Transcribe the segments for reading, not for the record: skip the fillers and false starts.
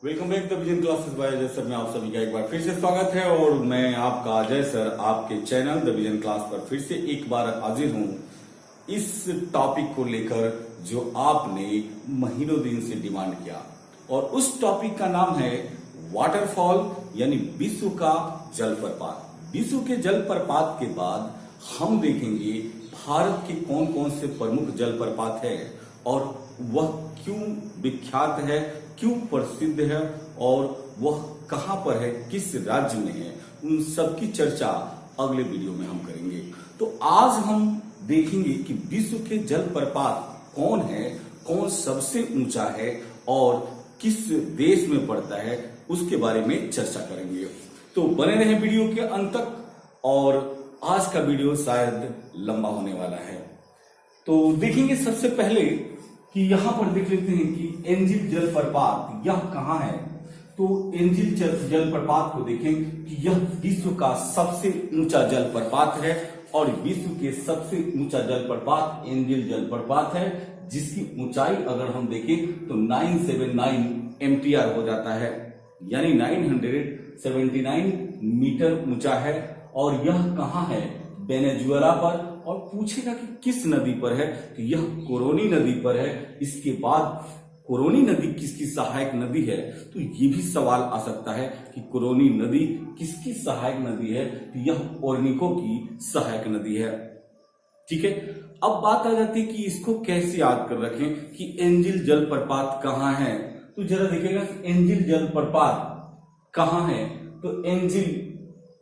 Welcome back the vision classes bye Ajay sir में आप सभी का एक बार फिर से स्वागत है और मैं आपका अजय सर आपके चैनल द विजन क्लास पर फिर से एक बार हाजिर हूं इस टॉपिक को लेकर जो आपने महीनों दिन से डिमांड किया। और उस टॉपिक का नाम है वाटरफॉल यानी विश्व का जलप्रपात। विश्व के जलप्रपात के बाद हम देखेंगे भारत के कौन कौन से प्रमुख जलप्रपात है और वह क्यों विख्यात है, क्यों प्रसिद्ध है और वह कहां पर है, किस राज्य में है, उन सब की चर्चा अगले वीडियो में हम करेंगे। तो आज हम देखेंगे कि विश्व के जलप्रपात कौन है, कौन सबसे ऊंचा है और किस देश में पड़ता है, उसके बारे में चर्चा करेंगे। तो बने रहे वीडियो के अंत तक और आज का वीडियो शायद लंबा होने वाला है। तो देखेंगे सबसे पहले कि यहां पर देख लेते हैं कि एंजिल जलप्रपात यह कहां है। तो एंजिल जलप्रपात को देखें कि यह विश्व का सबसे ऊंचा जलप्रपात है और विश्व के सबसे ऊंचा जलप्रपात एंजिल जलप्रपात है, जिसकी ऊंचाई अगर हम देखें तो 979 एमटीआर हो जाता है, यानी 979 मीटर ऊंचा है। और यह कहां है? वेनेजुएला पर। और पूछेगा कि किस नदी पर है, तो यह कोरोनी नदी पर है। इसके बाद कोरोनी नदी किसकी सहायक नदी है, तो ये भी सवाल आ सकता है कि कोरोनी नदी किसकी सहायक नदी है, तो यह ओर्निको की सहायक नदी है। ठीक है, अब बात आ जाती है कि इसको कैसे याद कर रखें कि एंजिल जलप्रपात कहां है। तो जरा देखिएगा एंजिल जलप्रपात कहां है। तो एंजिल,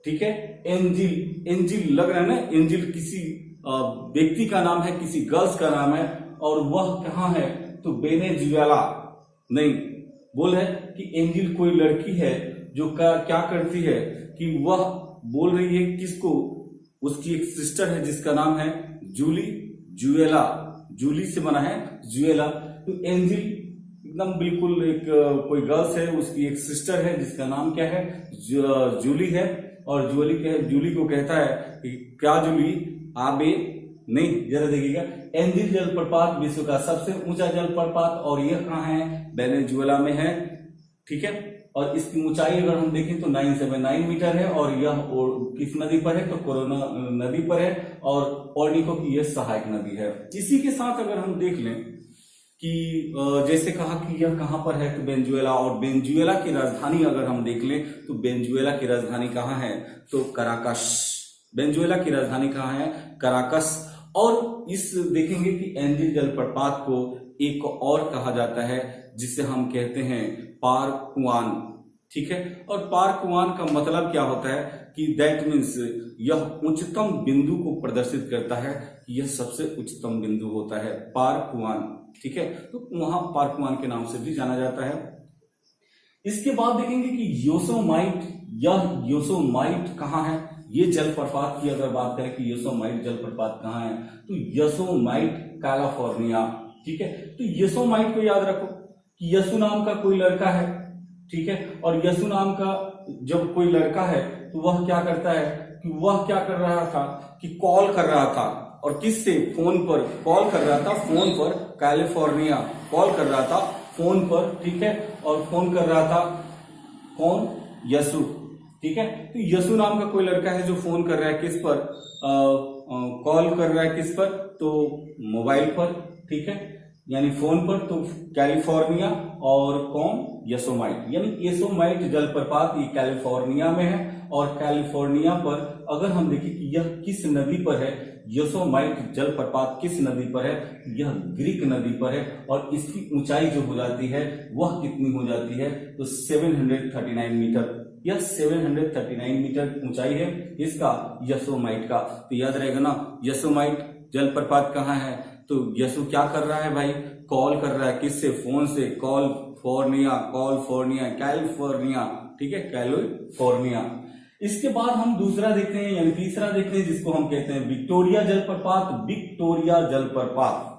ठीक है, एंजिल लग रहा है ना, एंजिल किसी व्यक्ति का नाम है, किसी गर्ल्स का नाम है और वह कहां है, तो वेनेजुएला। नहीं, बोल है कि एंजिल कोई लड़की है जो क्या करती है कि वह बोल रही है किसको, उसकी एक सिस्टर है जिसका नाम है जूलिया, जूली से बना है जुएला। तो एंजिल एकदम बिल्कुल एक कोई गर्ल्स है, उसकी एक सिस्टर है जिसका नाम क्या है, जूली है। और जूली को कहता है कि क्या जूली आबे नहीं। जरा देखिएगा एंजिल जलप्रपात विश्व का सबसे ऊंचा जलप्रपात और यह कहां है, वेनेजुएला में है। ठीक है, और इसकी ऊंचाई अगर हम देखें तो 979 मीटर है और यह किस नदी पर है, तो कोरोना नदी पर है और ओर्निको की यह सहायक नदी है। इसी के साथ अगर हम देख लें कि जैसे कहा कि यह कहां पर है, तो वेनेजुएला। और वेनेजुएला की राजधानी अगर हम देख लें तो वेनेजुएला की राजधानी कहां है, तो कराकस। वेनेजुएला की राजधानी कहां है, कराकस। और इस देखेंगे कि एंजिल जलप्रपात को एक और कहा जाता है जिसे हम कहते हैं पारकुआन। ठीक है, और पारकुआन का मतलब क्या होता है कि दैट मीन्स यह उच्चतम बिंदु को प्रदर्शित करता है, यह सबसे उच्चतम बिंदु होता है पारकुआन। ठीक है, तो वहां पारकुआन के नाम से भी जाना जाता है। इसके बाद देखेंगे कि योसोमाइट, यह योसोमाइट कहां है। ये जलप्रपात की अगर बात करें कि योसोमाइट जलप्रपात कहां है, तो योसोमाइट कैलिफोर्निया। ठीक है, तो योसोमाइट को याद रखो कि यसु नाम का कोई लड़का है। ठीक है, और यसु नाम का जब कोई लड़का है तो वह क्या करता है कि वह क्या कर रहा था कि कॉल कर रहा था, और किससे, फोन पर कॉल कर रहा था, फोन पर कैलिफोर्निया कॉल कर रहा था फोन पर। ठीक है, और फोन कर रहा था कौन, यसु। ठीक है, तो यसु नाम का कोई लड़का है जो फोन कर रहा है किस पर, कॉल कर रहा है किस पर, तो मोबाइल पर। ठीक है, यानी फोन पर। तो कैलिफोर्निया और कौन, योसोमाइट। यानी योसोमाइट जलप्रपात ये कैलिफोर्निया में है। और कैलिफोर्निया पर अगर हम देखें कि यह किस नदी पर है, योसोमाइट जलप्रपात किस नदी पर है, यह ग्रीक नदी पर है। और इसकी ऊंचाई जो हो जाती है वह कितनी हो जाती है, तो 739 मीटर। यह 739 मीटर ऊंचाई है इसका, योसोमाइट का। तो याद रहेगा ना, योसोमाइट जलप्रपात कहां है, तो यसु क्या कर रहा है भाई, कॉल कर रहा है किससे, फोन से, कॉलिफोर्निया, कैलिफोर्निया। ठीक है, कैलिफोर्निया। इसके बाद हम दूसरा देखते हैं, यानी तीसरा देखते हैं, जिसको हम कहते हैं विक्टोरिया जलप्रपात। विक्टोरिया जलप्रपात,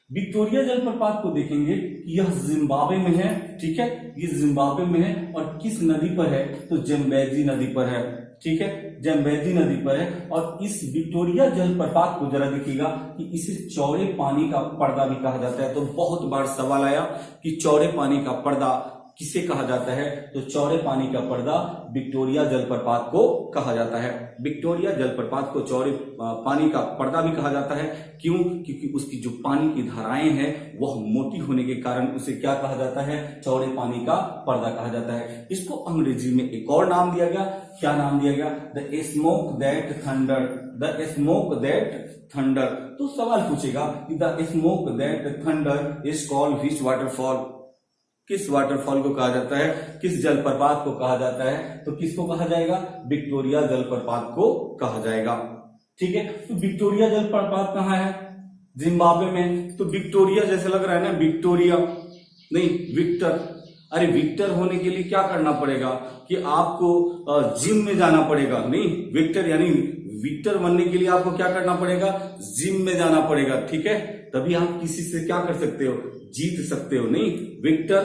विक्टोरिया जलप्रपात को देखेंगे कि यह जिम्बाब्वे में है। ठीक है, ये जिम्बाब्वे में है और किस नदी पर है, तो जम्बेजी नदी पर है। ठीक है, जम्बेजी नदी पर है। और इस विक्टोरिया जलप्रपात को जरा देखिएगा कि इसे चौड़े पानी का पर्दा भी कहा जाता है। तो बहुत बार सवाल आया कि चौड़े पानी का पर्दा किसे कहा जाता है? तो चौड़े पानी का पर्दा विक्टोरिया जलप्रपात को कहा जाता है। विक्टोरिया जलप्रपात को चौड़े पानी का पर्दा भी कहा जाता है। क्यों? क्योंकि उसकी जो पानी की धाराएं हैं वह मोटी होने के कारण उसे क्या कहा जाता है? चौड़े पानी का पर्दा कहा जाता है। इसको अंग्रेजी में एक और नाम दिया गया। क्या नाम दिया गया? The smoke that thunder. The smoke that thunder. तो सवाल पूछेगा कि the smoke that thunder is called which waterfall? किस वाटरफॉल को कहा जाता है? किस जलप्रपात को कहा जाता है? तो किसको कहा जाएगा? विक्टोरिया जलप्रपात को कहा जाएगा। ठीक है, तो विक्टोरिया जलप्रपात कहाँ है? जिम्बाब्वे में। तो विक्टोरिया जैसे लग रहा है ना, विक्टोरिया नहीं, विक्टर। अरे विक्टर होने के लिए क्या करना पड़ेगा कि आपको जिम में जाना पड़ेगा। नहीं, विक्टर यानी विक्टर बनने के लिए आपको क्या करना पड़ेगा? जिम में जाना पड़ेगा। ठीक है, तभी आप किसी से क्या कर सकते हो? जीत सकते हो। नहीं, विक्टर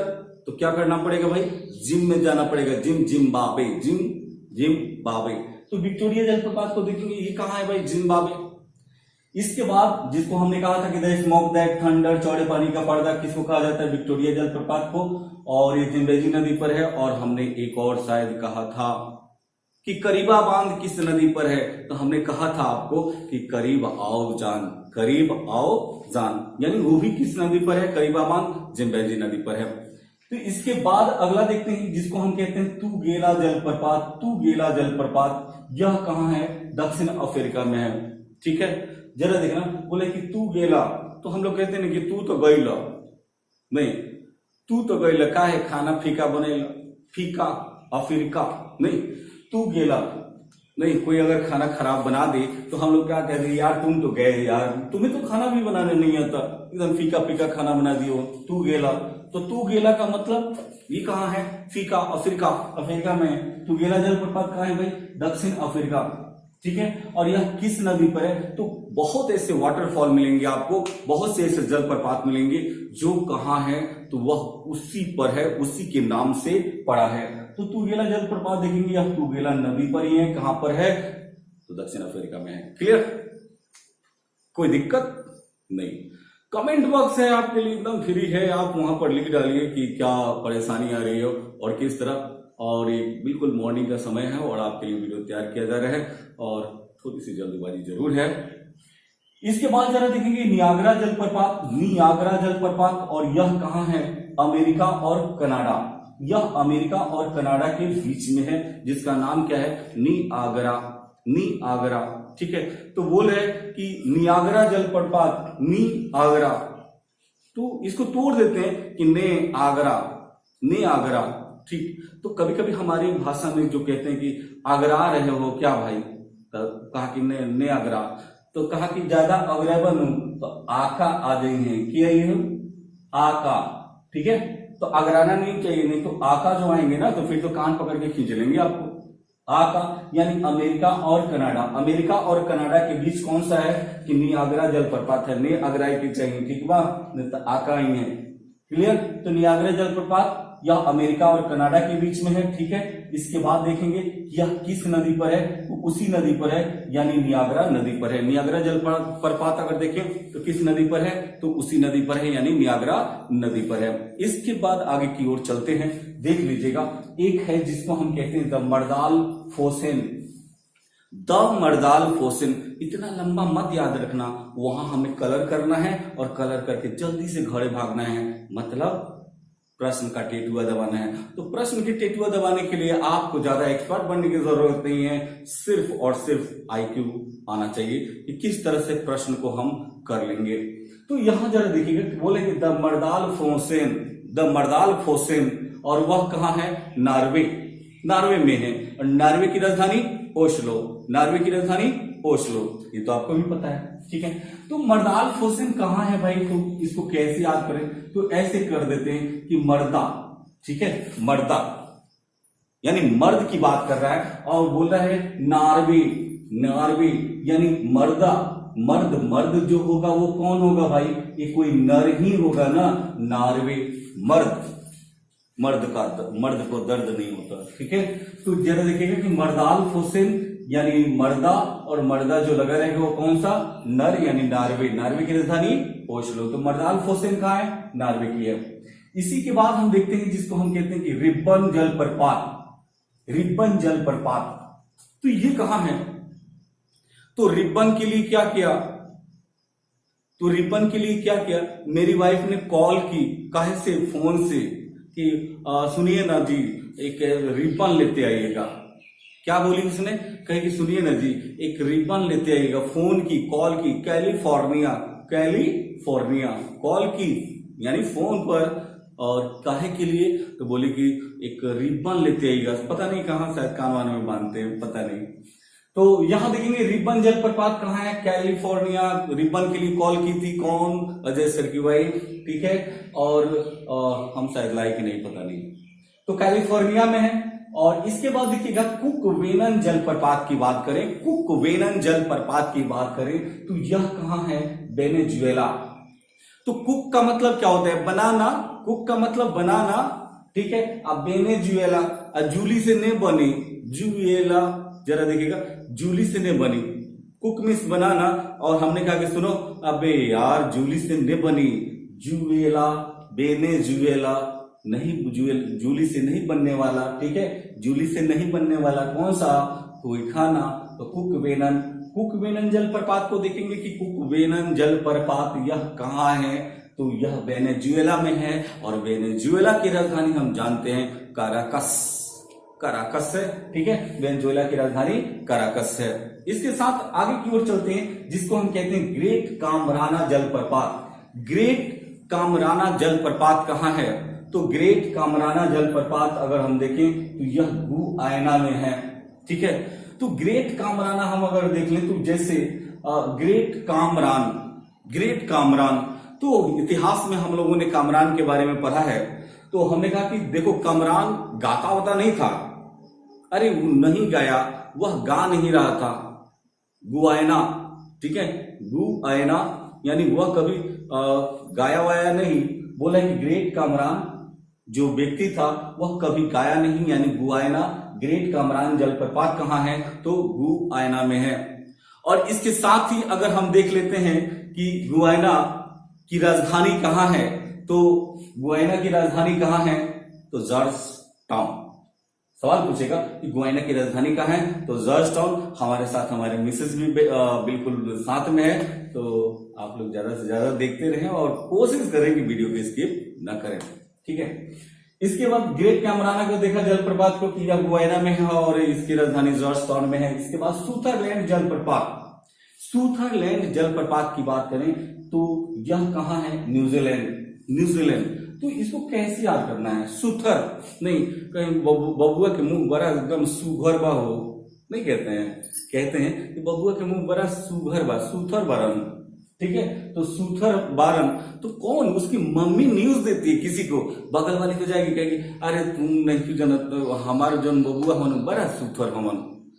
तो क्या करना पड़ेगा भाई? जिम में जाना पड़ेगा। Zimbabwe, Zimbabwe. तो विक्टोरिया जलप्रपात को देखेंगे, ये कहाँ है भाई? जिम्बाब्वे। इसके बाद जिसको हमने कहा था कि द स्मोक दैट थंडर, चौड़े पानी का पर्दा, किसको कहा जाता है? विक्टोरिया जलप्रपात को। और ये जिम्बेजी नदी पर है। और हमने एक और शायद कहा था कि करीबा बांध किस नदी पर है? तो हमने कहा था आपको कि करीब आओ जान, करीब आओ जान, यानी वो भी किस नदी पर है? करीबा बांध जिम्बेजी नदी पर है। तो इसके बाद अगला देखते हैं जिसको हम कहते हैं तुगेला जलप्रपात। तुगेला जलप्रपात यह कहाँ है? दक्षिण अफ्रीका में है। ठीक है, जरा देखना, बोले कि तुगेला, तो हम लोग कहते हैं कि तू तो गईला, नहीं, तू तो गईला का है? खाना फीका बनेला, फीका अफ्रीका नहीं, तू गेला नहीं। कोई अगर खाना खराब बना दे तो हम लोग क्या कहते हैं? यार तुम तो गए यार, तुम्हें तो खाना भी बनाने नहीं आता, एकदम फीका फीका खाना बना दियो, तू गेला। तो तू गेला का मतलब ये कहाँ है? फीका अफ्रीका, अफ्रीका में। तू गेला जलप्रपात कहाँ है भाई? दक्षिण अफ्रीका। ठीक है, और यह किस नदी पर है? तो बहुत ऐसे वाटरफॉल मिलेंगे आपको, बहुत से ऐसे जलप्रपात मिलेंगे जो कहाँ है? तो वह उसी पर है, उसी के नाम से पड़ा है। तो तुगेला जलप्रपात देखेंगे, यह तुगेला नदी पर ही है। कहां पर है? तो दक्षिण अफ्रीका में है। क्लियर? कोई दिक्कत नहीं। कमेंट बॉक्स है आपके लिए, एकदम फ्री है, आप वहां पर लिख डालिए कि क्या परेशानी आ रही है और किस तरह। और ये बिल्कुल मॉर्निंग का समय है और आपके लिए वीडियो तैयार किया जा रहा है और थोड़ी सी जल्दबाजी जरूर है। इसके बाद जरा देखेंगे नियाग्रा जलप्रपात। नियाग्रा जलप्रपात, और यह कहां है? अमेरिका और कनाडा। यह अमेरिका और कनाडा के बीच में है, जिसका नाम क्या है? नियाग्रा। नियाग्रा। ठीक है, तो बोल रहे कि नियाग्रा जलप्रपात, नियाग्रा, तो इसको तोड़ देते हैं कि ने आगरा, ने आगरा। ठीक, तो कभी कभी हमारी भाषा में जो कहते हैं कि आगरा रहे हो क्या भाई? तो कहा कि ने आगरा, तो कहा कि ज्यादा अग्रह बनू तो आका आ जाइए, क्या ये आका। ठीक है, तो अगराना नहीं चाहिए, नहीं तो आका जो आएंगे ना तो फिर तो कान पकड़ के खींच लेंगे आपको। आका यानी अमेरिका और कनाडा। अमेरिका और कनाडा के बीच कौन सा है? कि नियाग्रा जलप्रपात है। नियाग्रा की चाहिए, ठीक बा, नहीं तो आका ही है। क्लियर? तो नियाग्रा जलप्रपात यह अमेरिका और कनाडा के बीच में है। ठीक है, इसके बाद देखेंगे यह किस नदी पर है? तो उसी नदी पर है, यानी नियाग्रा नदी पर है। नियाग्रा जलप्रपात अगर देखें तो किस नदी पर है? तो उसी नदी पर है, यानी नियाग्रा नदी पर है। इसके बाद आगे की ओर चलते हैं, देख लीजिएगा, एक है जिसको हम कहते हैं द मर्दाल फोसेन। द मर्दाल फोसेन, इतना लंबा मत याद रखना, वहां हमें कलर करना है और कलर करके जल्दी से घरे भागना है, मतलब प्रश्न का टेटुआ दबाना है। तो प्रश्न के टेटुआ दबाने के लिए आपको ज्यादा एक्सपर्ट बनने की जरूरत नहीं है, सिर्फ और सिर्फ आईक्यू आना चाहिए कि किस तरह से प्रश्न को हम कर लेंगे। तो यहां जरा देखिएगा, बोले कि द मर्दाल फोसेन, द मर्दाल फोसेन, और वह कहां है? नॉर्वे। नॉर्वे में है, और नॉर्वे की राजधानी ओस्लो। नॉर्वे की राजधानी ओस्लो, ये तो आपको भी पता है। ठीक है, तो मर्दाल फोसेन कहां है भाई? तो इसको कैसे याद करें? तो ऐसे कर देते हैं कि मर्दा, ठीक है, मर्दा यानी मर्द की बात कर रहा है और बोल रहा है नॉर्वे। नॉर्वे यानी मर्दा, मर्द, मर्द जो होगा वो कौन होगा भाई? ये कोई नर ही होगा ना, नॉर्वे मर्द। मर्द को दर्द नहीं होता। ठीक है, तो जरा देखिएगा कि मर्दाल फोसेन यानी मर्दा, और मर्दा जो लगा रहेगा वो कौन सा? नर, यानी नॉर्वे। नॉर्वे की राजधानी ओस्लो। तो मर्दाल फोसेन कहाँ है? नॉर्वे की है। इसी के बाद हम देखते हैं जिसको हम कहते हैं कि रिब्बन जलप्रपात। रिब्बन जलप्रपात, तो ये कहां है? तो रिब्बन के लिए क्या किया? तो रिब्बन के लिए क्या किया? मेरी वाइफ ने कॉल की, काहे से? फोन से, कि सुनिए ना जी, एक रिब्बन लेते आइएगा। क्या बोली उसने? कहे कि सुनिए ना जी, एक रिब्बन लेते आइएगा। फोन की, कॉल की, कैलिफोर्निया, कैलिफोर्निया कॉल की, यानी फोन पर। और काहे के लिए? तो बोले कि एक रिब्बन लेते आइएगा। पता नहीं कहां, शायद कान में बांधते हैं, पता नहीं। तो यहां देखेंगे रिब्बन जलप्रपात कहां है? कैलिफोर्निया। रिब्बन के लिए कॉल की थी कौन? अजय सर की वाइफ, ठीक है। और हम शायद लाइक नहीं, पता नहीं। तो कैलिफोर्निया में है। और इसके बाद देखिएगा कुकवेनन जलप्रपात की बात करें, कुकवेनन जलप्रपात की बात करें तो यह कहां है? वेनेजुएला। तो कुक का मतलब क्या होता है? बनाना। कुक का मतलब बनाना, ठीक है। अब वेनेजुएला, जूली से ने बनी, जुएला, जरा देखिएगा, जूली से ने बनी, कुक मीन्स बनाना। और हमने कहा कि सुनो, अबे यार, जूली से ने बनी, जुएला, वेनेजुएला नहीं, जूली से नहीं बनने वाला, ठीक है। जूली से नहीं बनने वाला कौन सा? कोई खाना। तो कुकवेनन, कुकवेनन जलप्रपात को देखेंगे कि कुकवेनन जलप्रपात यह कहां है? तो यह वेनेजुएला में है। और वेनेजुएला की राजधानी हम जानते हैं काराकस, काराकस है, ठीक है। वेनेजुएला की राजधानी काराकस है। इसके साथ आगे की ओर चलते हैं, जिसको हम कहते हैं ग्रेट कामराना जलप्रपात। ग्रेट कामराना जलप्रपात कहां है? तो ग्रेट कामराना जलप्रपात अगर हम देखें तो यह गुयाना में है, ठीक है। तो ग्रेट कामराना हम अगर देख लें तो जैसे ग्रेट कामरान, ग्रेट कामरान, तो इतिहास में हम लोगों ने कामरान के बारे में पढ़ा है। तो हमने कहा कि देखो, कामरान गाता वाता नहीं था, अरे वो नहीं गाया, वह गा नहीं रहा था। गुयाना, ठीक है, गुयाना, यानी वह कभी गाया वाया नहीं। बोला कि ग्रेट कामरान जो व्यक्ति था वह कभी गाया नहीं, यानी गुयाना। ग्रेट कामरान जलप्रपात कहां है? तो गुयाना में है। और इसके साथ ही अगर हम देख लेते हैं कि गुयाना की राजधानी कहां है, तो गुयाना की राजधानी कहां है? तो जॉर्ज टाउन। सवाल पूछेगा कि गुयाना की राजधानी कहां है? तो जॉर्ज टाउन। हमारे साथ हमारे मिसेज भी बिल्कुल साथ में है। तो आप लोग ज्यादा से ज्यादा देखते रहें और कोशिश करें कि वीडियो को स्किप ना करें, ठीक है। इसके बाद ग्रेट कामराना को देखा जलप्रपात को कि यह गुयाना में है और इसकी राजधानी जॉर्ज टाउन में है। इसके बाद सुथरलैंड जलप्रपात, सुथरलैंड जलप्रपात की बात करें तो यह कहां है? New Zealand, New Zealand. तो इसको कैसे याद करना है? सुथर नहीं, कहीं बबुआ के मुंह बड़ा एकदम सुघर बा हो, नहीं कहते हैं, कहते हैं कि बबुआ के मुंह बड़ा सुघर बा, सुथर बारन, ठीक है। तो सुथर बारन, तो कौन? उसकी मम्मी न्यूज देती है किसी को, बगल वाले को जाएगी, कहेगी अरे तुम नहीं जानत, हमारा जन बबुआ हमन बड़ा सुथर हमन।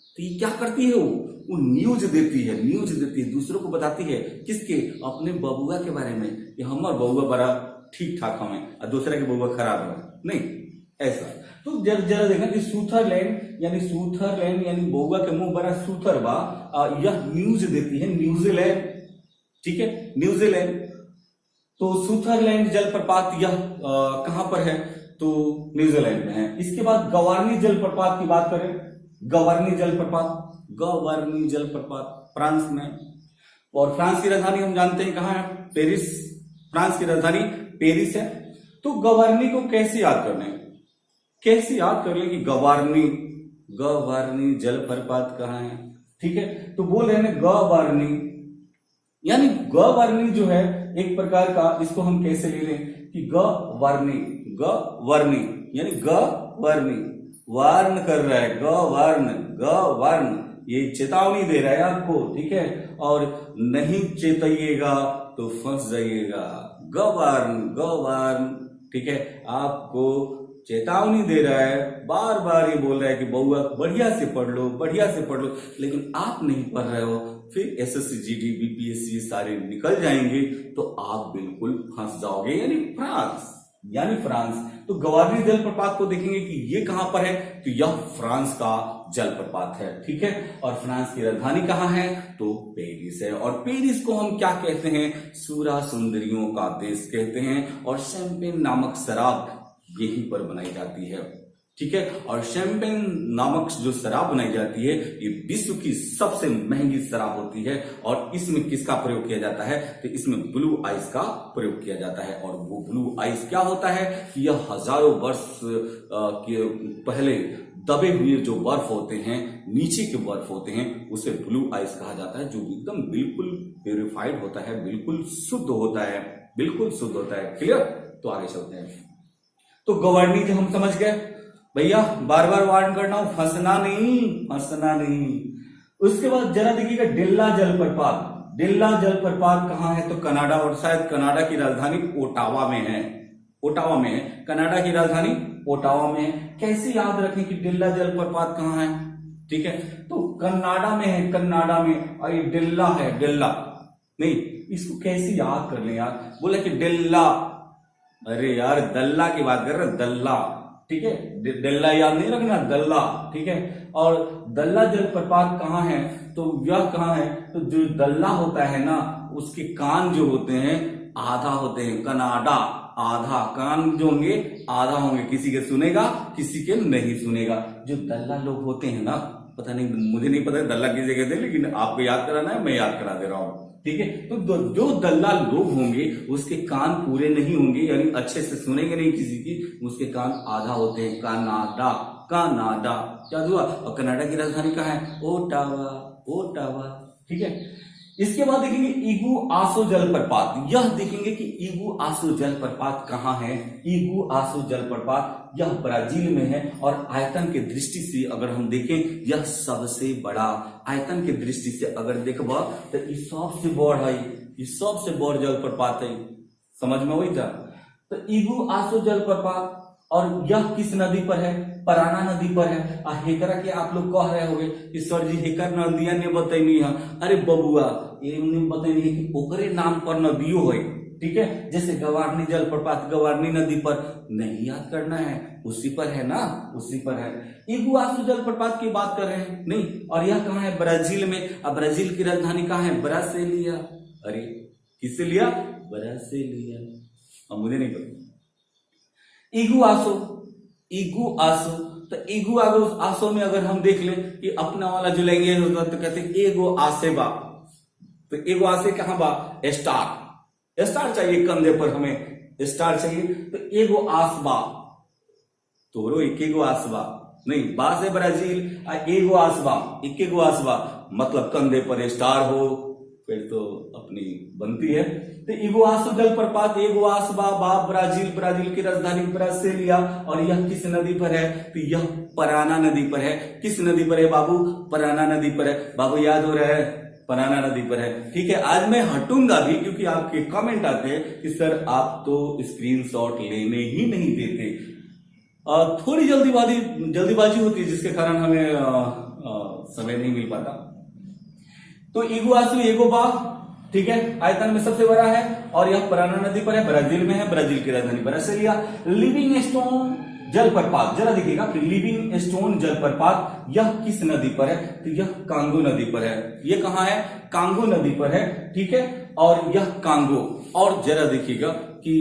तो ये क्या करती है? वो न्यूज देती है, न्यूज देती है, दूसरों को बताती है। किसके? अपने बबुआ के बारे में, कि हमारा बबुआ बड़ा ठीक ठाक हमें और दूसरे के बबुआ खराब है, नहीं ऐसा। तो जरा देखना कि सुथरलैंड यानी सुथरलैंड यानी बबुआ के मुंह बड़ा सुथर बा, यह न्यूज देती है न्यूजीलैंड, ठीक है, न्यूजीलैंड। तो सुथरलैंड जलप्रपात यह कहां पर है? तो न्यूजीलैंड में है। इसके बाद गवार्नी जलप्रपात की बात करें, गवार्नी जलप्रपात, गवार्नी जलप्रपात फ्रांस में। और फ्रांस की राजधानी हम जानते हैं कहां है? पेरिस। फ्रांस की राजधानी पेरिस है। तो गवार्नी को कैसे याद करना है? कैसे याद कर ले कि गवार्नी, गवार्नी जलप्रपात कहां है, ठीक है। तो बोल रहे हैं गवार्नी, यानी गवार्नी जो है एक प्रकार का, इसको हम कैसे ले लें कि गवार्नी, गवार्नी यानी गवार्नी, वार्न कर रहा है, गवार्न, गवार्न, ये चेतावनी दे रहा है आपको, ठीक है। और नहीं चेताइएगा तो फंस जाइएगा, गवार्न, गवार्न, ठीक है। आपको चेतावनी दे रहा है, बार बार ये बोल रहा है कि बउआ बढ़िया से पढ़ लो, बढ़िया से पढ़ लो, लेकिन आप नहीं पढ़ रहे हो, फिर एसएससी, जीडी, बीपीएससी सारे निकल जाएंगे तो आप बिल्कुल फंस जाओगे, यानी फ्रांस, यानी फ्रांस। तो गवार्नी जलप्रपात को देखेंगे कि ये कहां पर है, तो यह फ्रांस का जलप्रपात है, ठीक है। और फ्रांस की राजधानी कहां है, तो पेरिस है। और पेरिस को हम क्या कहते हैं, सूरा सुंदरियों का देश कहते हैं। और शैंपेन नामक शराब यहीं पर बनाई जाती है, ठीक है। और शैंपेन नामक जो शराब बनाई जाती है ये विश्व की सबसे महंगी शराब होती है। और इसमें किसका प्रयोग किया जाता है, तो इसमें ब्लू आइस का प्रयोग किया जाता है। और वो ब्लू आइस क्या होता है कि यह हजारों वर्ष के पहले दबे हुए जो बर्फ होते हैं, नीचे के बर्फ होते हैं, उसे ब्लू आइस कहा जाता है, जो एकदम बिल्कुल प्यूरिफाइड होता है, बिल्कुल शुद्ध होता है, बिल्कुल शुद्ध होता है। क्लियर। तो आगे चलते हैं। तो गवर्नी जो हम समझ गए भैया, बार बार वार्न करना, फंसना नहीं। उसके बाद जरा देखिएगा डिल्ला जलप्रपात। डिल्ला जलप्रपात कहां है, तो कनाडा, और शायद कनाडा की राजधानी ओटावा में है। ओटावा में है कनाडा की राजधानी, ओटावा में है। कैसे याद रखें कि डिल्ला जलप्रपात कहां है, ठीक है। तो कनाडा में है, कनाडा में। और ये डिल्ला है, डिल्ला नहीं, इसको कैसे याद कर लें यार, बोला कि डिल्ला, अरे यार दल्ला की बात कर रहे, दल्ला, ठीक है। दल्ला याद नहीं रखना, दल्ला, ठीक है। और दल्ला जलप्रपात कहां है, तो यह कहां है, तो जो दल्ला होता है ना, उसके कान जो होते हैं आधा होते हैं, कनाडा आधा, कान जो होंगे आधा होंगे, किसी के सुनेगा किसी के नहीं सुनेगा। जो दल्ला लोग होते हैं ना, पता नहीं, मुझे नहीं पता दल्ला किसे कहते हैं, लेकिन आपको याद कराना है, मैं याद करा दे रहा हूं, ठीक है। तो जो दल्ला लोग होंगे उसके कान पूरे नहीं होंगे, यानी अच्छे से सुनेंगे नहीं किसी की, उसके कान आधा होते हैं। कनाडा, कनाडा क्या हुआ। और कनाडा की राजधानी कहाँ है, ओटावा, ओटावा, ठीक है। इसके बाद देखेंगे इगू आसो जलप्रपात। यह देखेंगे कि इगू आसो जलप्रपात कहां है। इगू आसो जलप्रपात यह ब्राजील में है। और आयतन की दृष्टि से अगर हम देखें, यह सबसे बड़ा, आयतन की दृष्टि से अगर देखबा तो ये सबसे बड़ है, ये सबसे बड़ जलप्रपात है, समझ में वही था। तो इगू आसो जलप्रपात, और यह किस नदी पर है, पराना नदी पर है। और हेकरा के आप लोग कह रहे होंगे कि सर जी हेकर नदिया ने बताई है। अरे बबुआ, ये बताई है कि ओकरे नाम पर नदियों है, ठीक है। जैसे गवार्नी जलप्रपात गवार्नी नदी पर, नहीं याद करना है, उसी पर है ना, उसी पर है। इगुआसू जलप्रपात की बात कर रहे हैं, नहीं। और यह कहां है, ब्राजील में। अब ब्राजील की राजधानी कहां है, ब्रासिलिया। अरे किससे लिया, ब्रासिलिया, अब मुझे नहीं पता। इगुआसो, इगुआसो, तो इगुआसो में अगर हम देख लें कि अपना वाला जो लैंग्वेज होता है, तो कहते हैं एगो आसेबा। तो एगो आसे कहां बा, स्टार, स्टार चाहिए कंधे पर, हमें स्टार चाहिए। तो एगो आसबा, तोरो एकेगो आसबा नहीं, बा से ब्राजील, एगो आसबा, एकेगो आसबा, मतलब कंधे पर स्टार हो, फिर तो अपनी बनती है। तो इगुआसू जलप्रपात, इगुआसबा, बा ब्राजील, ब्राजील की राजधानी ब्रासिलिया। और यह किस नदी पर है, तो यह पराना नदी पर है। किस नदी पर है बाबू, पराना नदी पर है। बाबू याद हो रहा है, पराना नदी पर है, ठीक है। आज मैं हटूंगा भी, क्योंकि आपके कमेंट आते हैं कि सर आप तो स्क्रीनशॉट लेने ही नहीं देते। थोड़ी जल्दीबाजी होती है, जिसके कारण हमें समय नहीं मिल पाता। तो इगुआसू एगोबा, ठीक है, आयतन में सबसे बड़ा है। और यह पराना नदी पर है, ब्राजील में है, ब्राजील की राजधानी ब्रासिलिया। लिविंग स्टोन जलप्रपात, जरा देखिएगा कि लिविंग स्टोन जलप्रपात यह किस नदी पर है, तो यह कांगो नदी पर है। यह कहां है, कांगो नदी पर है, ठीक है। और यह कांगो, और जरा देखिएगा कि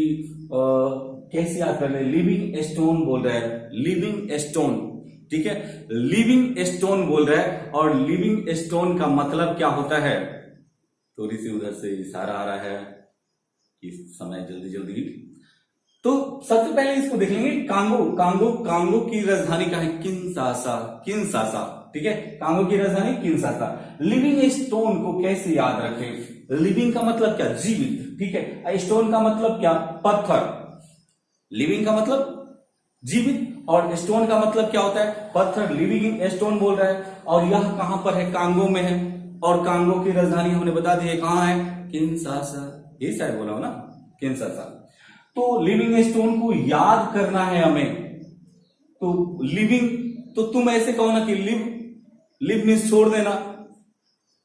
कैसे याद कर ले, लिविंग स्टोन बोल रहा है, लिविंग स्टोन, ठीक है, लिविंग स्टोन बोल रहा है। और लिविंग स्टोन का मतलब क्या होता है, थोड़ी सी उधर से इशारा आ रहा है, इस समय जल्दी। तो सबसे पहले इसको देख लेंगे, कांगो की राजधानी क्या है, किंशासा, ठीक है, कांगो की राजधानी किंशासा। लिविंग स्टोन को कैसे याद रखें, लिविंग का मतलब क्या, जीवित, ठीक है। स्टोन का मतलब क्या, पत्थर। लिविंग का मतलब जीवित, और स्टोन का मतलब क्या होता है, पत्थर। लिविंग स्टोन बोल रहा है। और यह कहां पर है, कांगो में है। और कांगो की राजधानी हमने बता दी है, कहां है, किंशासा, ये शायद बोला हो ना, किंशासा। तो लिविंग स्टोन को याद करना है हमें। तो लिविंग, तो तुम ऐसे कहो ना कि लिव मीन्स छोड़ देना,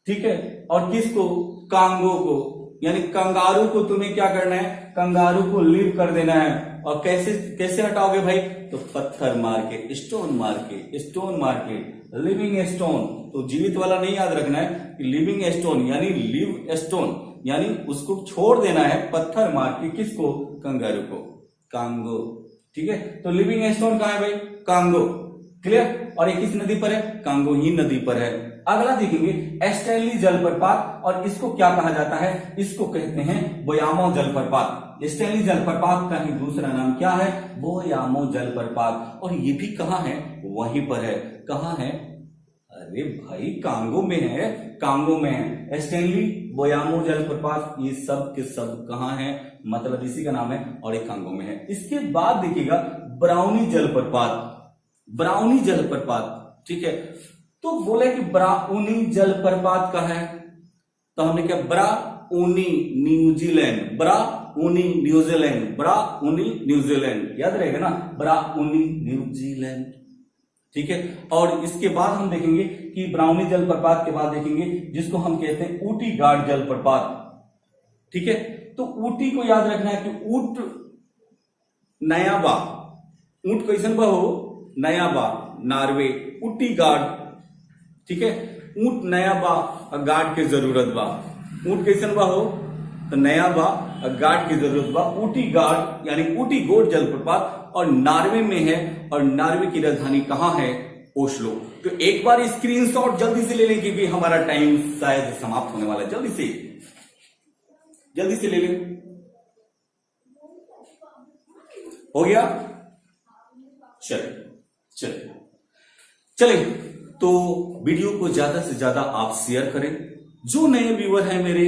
ठीक है। और किसको, कांगो को, यानी कंगारू को तुम्हें क्या करना है, कंगारू को लिव कर देना है, और कैसे कैसे हटाओगे भाई? तो पत्थर मार के, स्टोन मार के, लिविंग स्टोन। तो जीवित वाला नहीं याद रखना है कि लिविंग स्टोन यानी लिव स्टोन, यानी उसको छोड़ देना है पत्थर मार के। किसको? कंगारू को, कांगो। ठीक है, तो लिविंग स्टोन कहां है भाई? कांगो। क्लियर? और ये किस नदी पर है? कांगो ही नदी पर है। अगला देखेंगे स्टैनली जलप्रपात, और इसको क्या कहा जाता है? इसको कहते हैं बोयामो जलप्रपात। स्टैनली जलप्रपात का ही दूसरा नाम क्या है? बोयामो जलप्रपात। और ये भी कहां है? वहीं पर है। कहां है? अरे भाई कांगो में है, कांगो में है। स्टैनली, बोयामो जलप्रपात, ये सब के सब कहां है? मतलब इसी का नाम है, और एक कांगो में है। इसके बाद देखिएगा ब्राउनी जलप्रपात, ब्राउनी जलप्रपात। ठीक है, तो बोले कि ब्राउनी जलप्रपात का है, तो हमने क्या? Brownie New Zealand, brownie New Zealand, brownie New Zealand, याद रहेगा ना? Brownie New Zealand. ठीक है, और इसके बाद हम देखेंगे कि ब्राउनी जलप्रपात के बाद देखेंगे जिसको हम कहते हैं ऊटी गार्ड जलप्रपात। ठीक है, तो ऊटी को याद रखना है कि ऊट नया बा, ऊट कैसन बा हो? नया बा, नार्वे, ऊटी गार्ड। ठीक है, ऊट नया बा, गार्ड की जरूरत बा। ऊट कैसन बा हो? तो नया बा, गार्ड की जरूरत बा। ऊटी गार्ड यानी ऊटी गोड जलप्रपात, और नार्वे में है, और नार्वे की राजधानी कहां है? ओस्लो। तो एक बार स्क्रीनशॉट जल्दी से ले लें क्योंकि हमारा टाइम शायद समाप्त होने वाला है। जल्दी से ले लें। हो गया? चले तो वीडियो को ज्यादा से ज्यादा आप शेयर करें। जो नए व्यूअर हैं मेरे,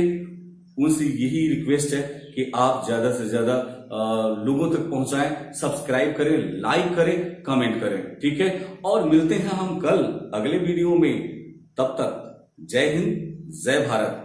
उनसे यही रिक्वेस्ट है कि आप ज्यादा से ज्यादा लोगों तक पहुंचाएं, सब्सक्राइब करें, लाइक करें, कमेंट करें। ठीक है, और मिलते हैं हम कल अगले वीडियो में। तब तक जय हिंद, जय भारत।